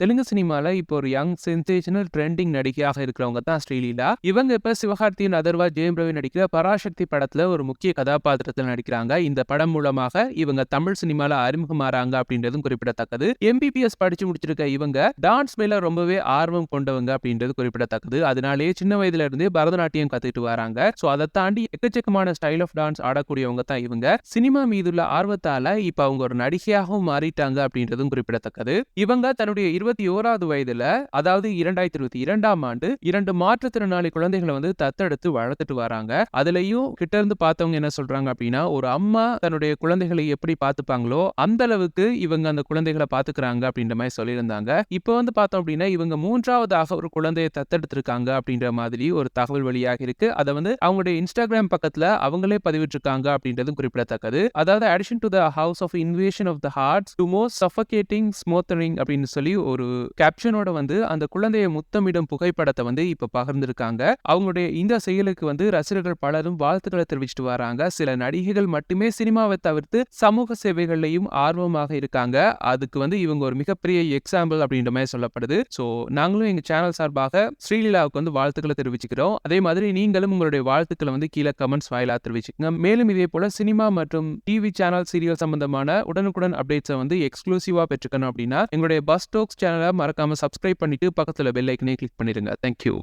தெலுங்கு சினிமால இப்போ ஒரு யங் சென்சேஷனல் ட்ரெண்டிங் நடிகையாக இருக்கிறவங்க தான் ஸ்ரீலீலா. இவங்க இப்ப சிவகார்த்திகேயன், அதர்வா, ஜெயம் ரவி நடிக்கிற பராசக்தி படத்துல ஒரு முக்கிய கதாபாத்திரத்துல நடிக்கிறாங்க. இந்த படம் மூலமாக இவங்க தமிழ் சினிமால அறிமுகமாறாங்க அப்படின்றதும் குறிப்பிடத்தக்கது. எம்பிபிஎஸ் படிச்சு முடிச்சிருக்க இவங்க டான்ஸ் மேல ரொம்பவே ஆர்வம் கொண்டவங்க அப்படின்றது குறிப்பிடத்தக்கது. அதனாலேயே சின்ன வயதுல இருந்தே பரதநாட்டியம் கத்துக்கிட்டு வராங்க. சோ அதை தாண்டி எக்கச்சக்கமான ஸ்டைல் ஆஃப் டான்ஸ் ஆடக்கூடியவங்க தான் இவங்க. சினிமா மீதுள்ள ஆர்வத்தால இப்ப அவங்க ஒரு நடிகையாகவும் மாறிட்டாங்க அப்படின்றதும் குறிப்பிடத்தக்கது. இவங்க தன்னுடைய 21வது வயதுல, அதாவது 2022ஆம் ஆண்டு 2 மாற்றுத்திறனாளி குழந்தைகளை வந்து தத்தெடுத்து வளர்த்துட்டு வராங்க. அதுலயும் கிட்ட இருந்து பார்த்தவங்க என்ன சொல்றாங்க அப்படின்னா, ஒரு அம்மா தன்னுடைய குழந்தைகளை எப்படி பார்த்துப்பாங்களோ அந்த அளவுக்கு இவங்க அந்த குழந்தைகளை பார்த்துக்கிறாங்க அப்படின்ற மாதிரி சொல்லியிருந்தாங்க. இப்போ வந்து பார்த்தோம் அப்படின்னா இவங்க 3வதாக ஒரு குழந்தையை தத்தெடுத்திருக்காங்க அப்படின்ற மாதிரி ஒரு தகவல் வெளியாக இருக்கு. அதை வந்து அவங்களுடைய இன்ஸ்டாகிராம் பக்கத்துல அவங்களே பதிவிட்டிருக்காங்க அப்படின்றதும் குறிப்பிடத்தக்கது. அதாவது addition to the house of invasion of the hearts to more suffocating smothering அப்படின்னு சொல்லி ஒரு கேப்ஷனோட வந்து அந்த குழந்தையை முத்தமிடும் புகைப்படத்தை வந்து இப்ப பகிர்ந்திருக்காங்க. அவங்களுடைய இந்த செயலுக்கு வந்து ரசிகர்கள் பலரும் வாழ்த்துக்களை தெரிவிச்சிட்டு வராங்க. சில நடிகைகள் மட்டுமே சினிமாவை தவிர்த்து சமூக சேவைகள்லையும் ஆர்வமாக இருக்காங்க. அதுக்கு வந்து இவங்க ஒரு மிகப்பெரிய எக்ஸாம்பிள் அப்படின்ற மாதிரி சொல்லப்படுது. ஸோ நாங்களும் எங்க சேனல் சார்பாக ஸ்ரீலீலாவுக்கு வந்து வாழ்த்துக்களை தெரிவிச்சுக்கிறோம். அதே மாதிரி நீங்களும் உங்களுடைய வாழ்த்துக்களை வந்து கீழே கமெண்ட்ஸ் வாயிலா தெரிவிச்சுக்கோங்க. மேலும் இதே போல சினிமா மற்றும் டிவி சேனல் சீரியல் சம்பந்தமான உடனுக்குடன் அப்டேட்ஸை வந்து எக்ஸ்க்ளூசிவா பெற்றுக்கணும் அப்படின்னா எங்களுடைய பஸ் டாக்ஸ் சேனலை மறக்காம சப்ஸ்கிரைப் பண்ணிட்டு பக்கத்துல பெல் ஐக்கனை கிளிக் பண்ணிருங்க. தேங்க்யூ.